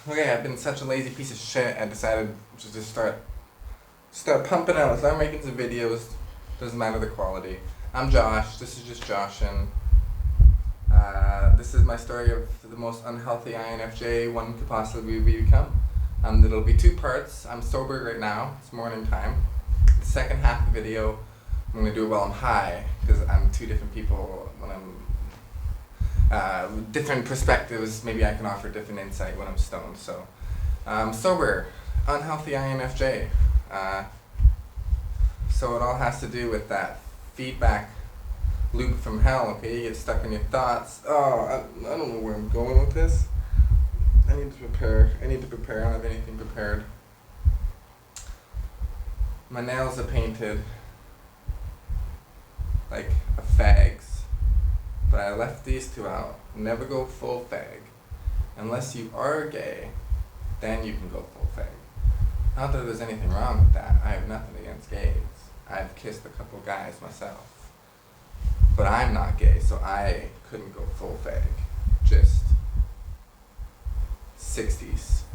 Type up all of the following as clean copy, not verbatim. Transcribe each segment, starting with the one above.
Okay, I've been such a lazy piece of shit. I decided to just start pumping out. Start making some videos. Doesn't matter the quality. I'm Josh. This is just Josh, and this is my story of the most unhealthy INFJ one could possibly become. It'll be two parts. I'm sober right now. It's morning time. The second half of the video, I'm gonna do it while I'm high because I'm two different people when I'm. Different perspectives, maybe I can offer different insight when I'm stoned. So, sober, unhealthy INFJ. So it all has to do with that feedback loop from hell, okay? You get stuck in your thoughts. Oh, I don't know where I'm going with this. I need to prepare. I don't have anything prepared. My nails are painted like a fag's. But I left these two out. Never go full fag. Unless you are gay, then you can go full fag. Not that there's anything wrong with that. I have nothing against gays. I've kissed a couple guys myself. But I'm not gay, so I couldn't go full fag. Just 66%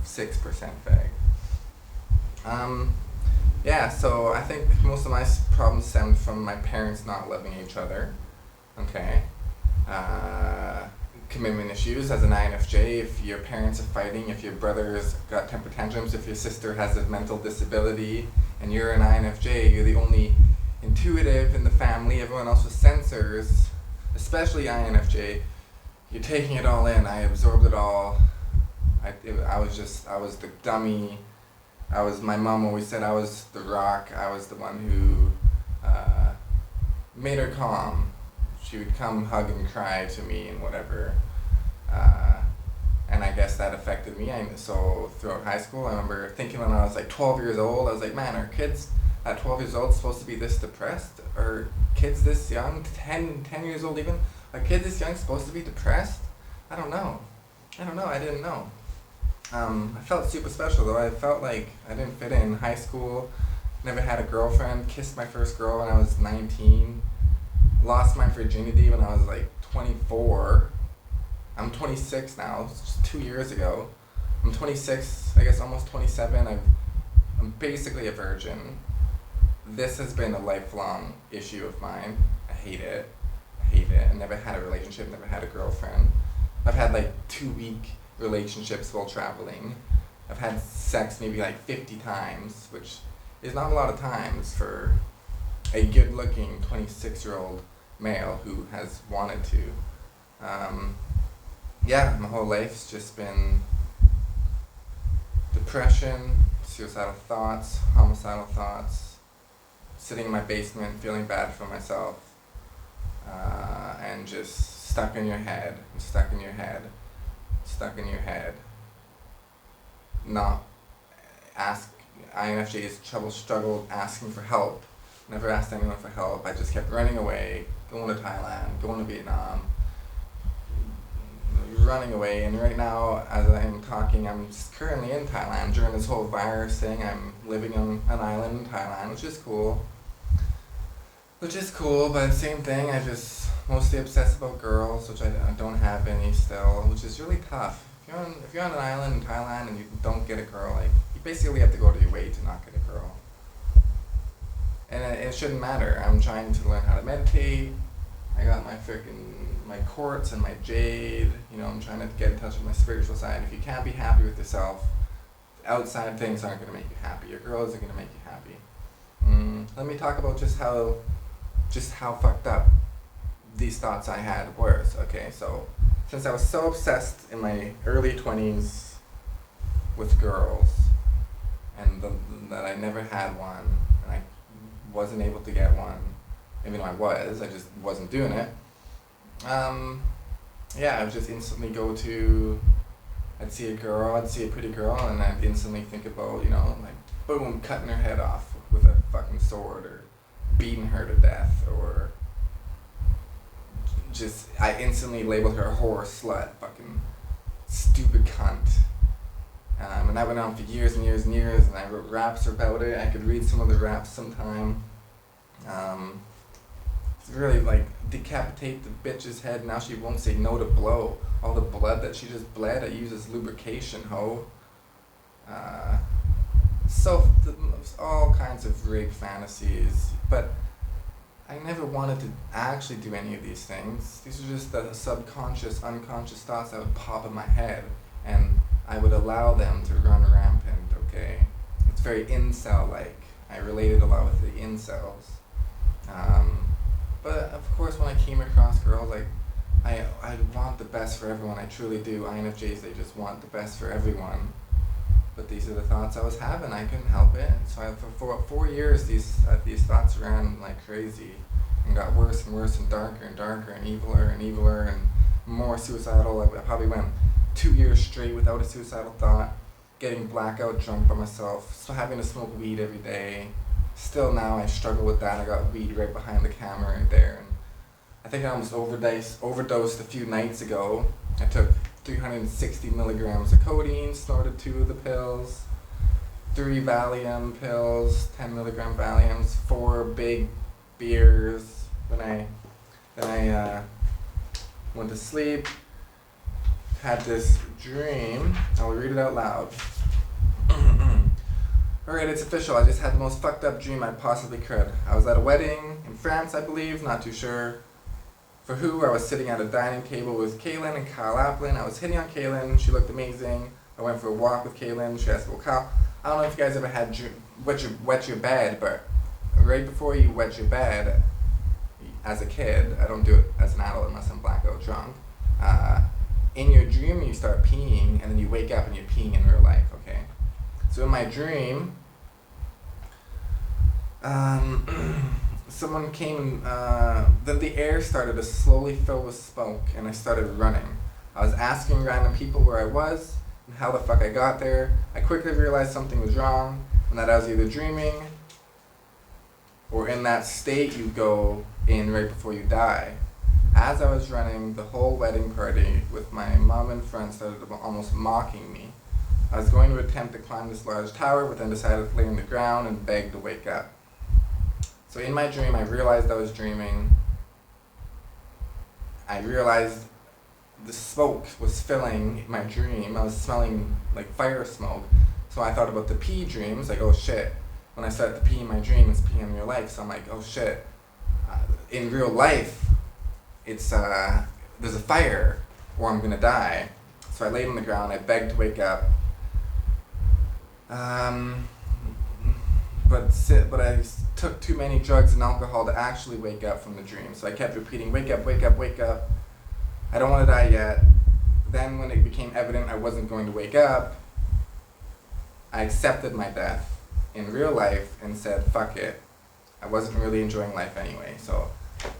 fag. Yeah, so I think most of my problems stemmed from my parents not loving each other. Okay. Commitment issues as an INFJ. If your parents are fighting, if your brother's got temper tantrums, if your sister has a mental disability, and you're an INFJ, you're the only intuitive in the family. Everyone else with sensors, especially INFJ. You're taking it all in. I absorbed it all. I was the dummy. My mom always said I was the rock. I was the one who made her calm. She would come hug and cry to me and whatever. And I guess that affected me. So throughout high school, I remember thinking when I was like 12 years old, I was like, man, are kids at 12 years old supposed to be this depressed? Are kids this young, 10 years old even? Are kids this young supposed to be depressed? I don't know. I didn't know. I felt super special though. I felt like I didn't fit in high school. Never had a girlfriend. Kissed my first girl when I was 19. Lost my virginity when I was like 24. I'm 26 now, it's just 2 years ago. I'm 26, I guess almost 27. I'm basically a virgin. This has been a lifelong issue of mine. I hate it. I never had a relationship, never had a girlfriend. I've had like 2-week relationships while traveling. I've had sex maybe like 50 times, which is not a lot of times for a good-looking 26-year-old male who has wanted to. Yeah, my whole life's just been depression, suicidal thoughts, homicidal thoughts, sitting in my basement feeling bad for myself, and just stuck in your head. Not ask. INFJ's struggled asking for help. Never asked anyone for help. I just kept running away, going to Thailand, going to Vietnam, running away. And right now, as I'm talking, I'm currently in Thailand. During this whole virus thing, I'm living on an island in Thailand, which is cool. But same thing, I just mostly obsess about girls, which I don't have any still, which is really tough. If you're on an island in Thailand and you don't get a girl, like, you basically have to go to your way to not get a girl. And it shouldn't matter. I'm trying to learn how to meditate. I got my quartz and my jade. I'm trying to get in touch with my spiritual side. If you can't be happy with yourself, outside things aren't going to make you happy. Your girl isn't going to make you happy. Let me talk about just how fucked up these thoughts I had were. Okay, so since I was so obsessed in my early 20s with girls, and that I never had one, and I wasn't able to get one, even though I just wasn't doing it. I would just instantly I'd see a pretty girl, and I'd instantly think about, like, boom, cutting her head off with a fucking sword, or beating her to death, or I instantly labeled her a whore, slut, fucking stupid cunt. And that went on for years and years and years, and I wrote raps about it. I could read some of the raps sometime. really like decapitate the bitch's head. Now she won't say no to blow. All the blood that she just bled, I use as lubrication, ho. So all kinds of rape fantasies, but I never wanted to actually do any of these things. These are just the subconscious, unconscious thoughts that would pop in my head, and I would allow them to run rampant, okay? It's very incel-like. I related a lot with the incels. But of course when I came across girls, like, I want the best for everyone, I truly do. INFJs, they just want the best for everyone. But these are the thoughts I was having, I couldn't help it. So for 4 years, these thoughts ran like crazy and got worse and worse and darker and eviler and more suicidal. I probably went 2 years straight without a suicidal thought, getting blackout drunk by myself, so having to smoke weed every day. Still now I struggle with that. I got weed right behind the camera right there. And I think I almost overdosed a few nights ago. I took 360 milligrams of codeine, snorted 2 of the pills, 3 Valium pills, 10 milligram Valiums, 4 big beers. Then I went to sleep, had this dream. I'll read it out loud. Alright, it's official. I just had the most fucked up dream I possibly could. I was at a wedding in France, I believe, not too sure for who. I was sitting at a dining table with Kaylin and Kyle Applin. I was hitting on Kaylin. She looked amazing. I went for a walk with Kaylin. She asked, well, Kyle, I don't know if you guys ever had wet your bed, but right before you wet your bed, as a kid, I don't do it as an adult unless I'm blackout drunk, in your dream you start peeing, and then you wake up and you're peeing in real life, okay? So in my dream, someone came, then the air started to slowly fill with smoke, and I started running. I was asking random people where I was, and how the fuck I got there. I quickly realized something was wrong, and that I was either dreaming, or in that state you go in right before you die. As I was running, the whole wedding party with my mom and friends started almost mocking me. I was going to attempt to climb this large tower, but then decided to lay on the ground and beg to wake up. So in my dream, I realized I was dreaming. I realized the smoke was filling my dream. I was smelling like fire smoke. So I thought about the pee dreams, like, oh shit. When I started to pee in my dream, it's pee in real life. So I'm like, oh shit. In real life, it's there's a fire, or I'm gonna die. So I laid on the ground. I begged to wake up. But I took too many drugs and alcohol to actually wake up from the dream. So I kept repeating, wake up, wake up, wake up. I don't want to die yet. Then when it became evident I wasn't going to wake up, I accepted my death in real life and said, fuck it. I wasn't really enjoying life anyway. So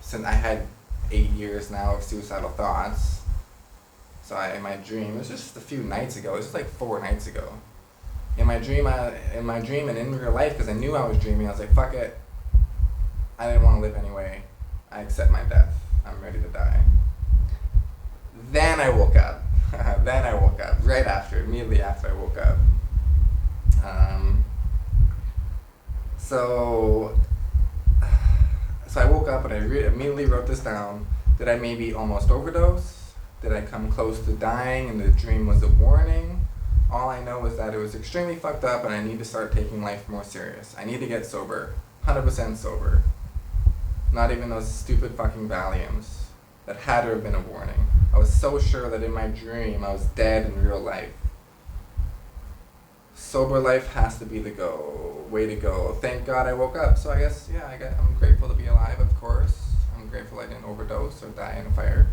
since I had 8 years now of suicidal thoughts, so in my dream, it was just a few nights ago, it was just like 4 nights ago. In my dream and in real life, because I knew I was dreaming, I was like, fuck it. I didn't want to live anyway. I accept my death. I'm ready to die. Then I woke up. Immediately after I woke up. So I woke up and I immediately wrote this down. Did I maybe almost overdose? Did I come close to dying and the dream was a warning? All I know is that it was extremely fucked up and I need to start taking life more serious. I need to get sober. 100% sober. Not even those stupid fucking Valiums. That had to have been a warning. I was so sure that in my dream I was dead in real life. Sober life has to be the way to go. Thank God I woke up. So I guess, yeah, I'm grateful to be alive, of course. I'm grateful I didn't overdose or die in a fire.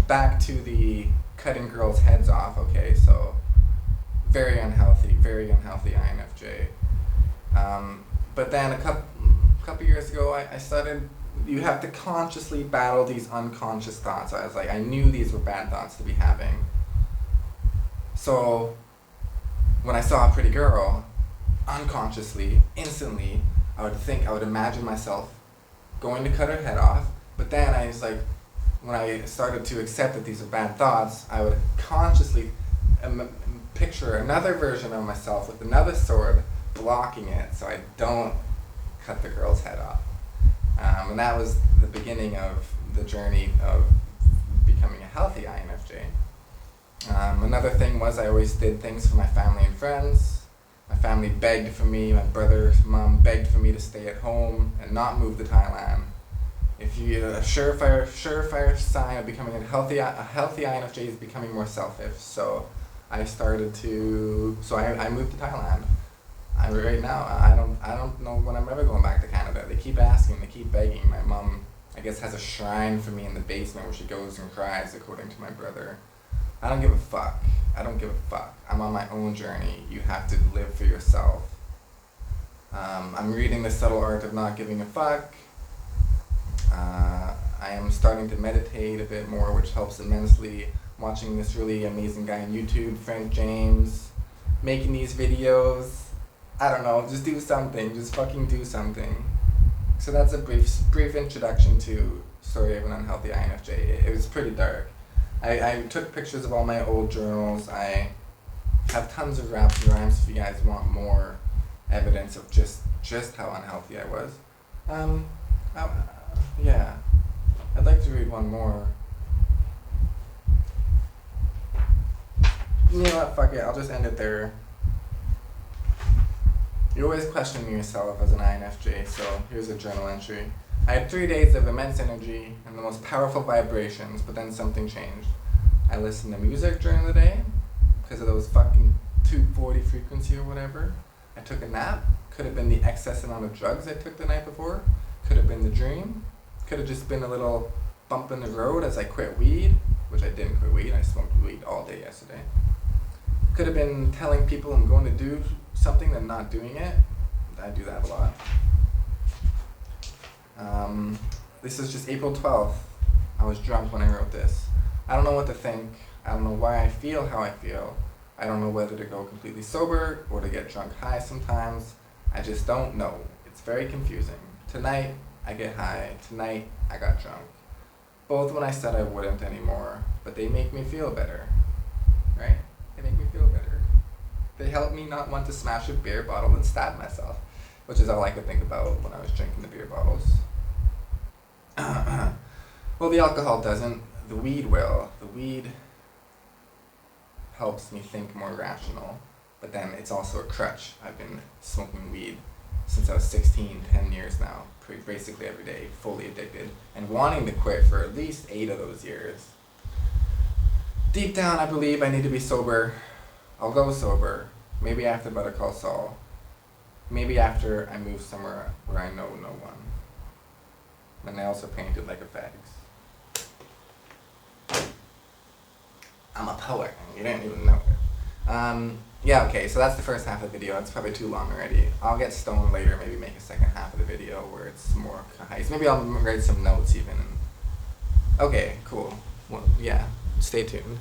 Back to the cutting girls' heads off, okay, so very unhealthy INFJ. But then a couple years ago, I started, you have to consciously battle these unconscious thoughts. I was like, I knew these were bad thoughts to be having. So when I saw a pretty girl, unconsciously, instantly, I would imagine myself going to cut her head off, but then I was like, when I started to accept that these are bad thoughts, I would consciously picture another version of myself with another sword blocking it so I don't cut the girl's head off. And that was the beginning of the journey of becoming a healthy INFJ. Another thing was I always did things for my family and friends. My family begged for me, my brother's mom begged for me to stay at home and not move to Thailand. If you a surefire sign of becoming a healthy INFJ is becoming more selfish. So I moved to Thailand. Right now I don't know when I'm ever going back to Canada. They keep asking, they keep begging. My mom, I guess, has a shrine for me in the basement where she goes and cries, according to my brother. I don't give a fuck. I'm on my own journey. You have to live for yourself. I'm reading The Subtle Art of Not Giving a Fuck. I am starting to meditate a bit more, which helps immensely. Watching this really amazing guy on YouTube, Frank James, making these videos. I don't know, just do something. Just fucking do something. So that's a brief introduction to Story of an Unhealthy INFJ. It was pretty dark. I took pictures of all my old journals. I have tons of raps and rhymes if you guys want more evidence of just how unhealthy I was. Yeah. I'd like to read one more. You know what, fuck it, I'll just end it there. You're always questioning yourself as an INFJ, so here's a journal entry. I had 3 days of immense energy and the most powerful vibrations, but then something changed. I listened to music during the day, because of those fucking 240 frequency or whatever. I took a nap. Could have been the excess amount of drugs I took the night before. Could have been the dream. Could have just been a little bump in the road as I quit weed, which I didn't quit weed. I smoked weed all day yesterday. Could have been telling people I'm going to do something and not doing it. I do that a lot. This is just April 12th. I was drunk when I wrote this. I don't know what to think. I don't know why I feel how I feel. I don't know whether to go completely sober or to get drunk high sometimes. I just don't know. It's very confusing. Tonight, I get high. Tonight, I got drunk. Both when I said I wouldn't anymore, but they make me feel better. Right? They make me feel better. They help me not want to smash a beer bottle and stab myself, which is all I could think about when I was drinking the beer bottles. Well, the alcohol doesn't. The weed will. The weed helps me think more rational, but then it's also a crutch. I've been smoking weed since I was 16, 10 years now, basically every day, fully addicted, and wanting to quit for at least 8 of those years. Deep down, I believe I need to be sober. I'll go sober. Maybe after Better Call Saul. Maybe after I move somewhere where I know no one. My nails are painted like a fag's. I'm a poet, and you didn't even know it. Yeah, okay, so that's the first half of the video. It's probably too long already. I'll get stoned later, maybe make a second half of the video where it's more heist. Maybe I'll write some notes even. Okay, cool. Well, yeah, stay tuned.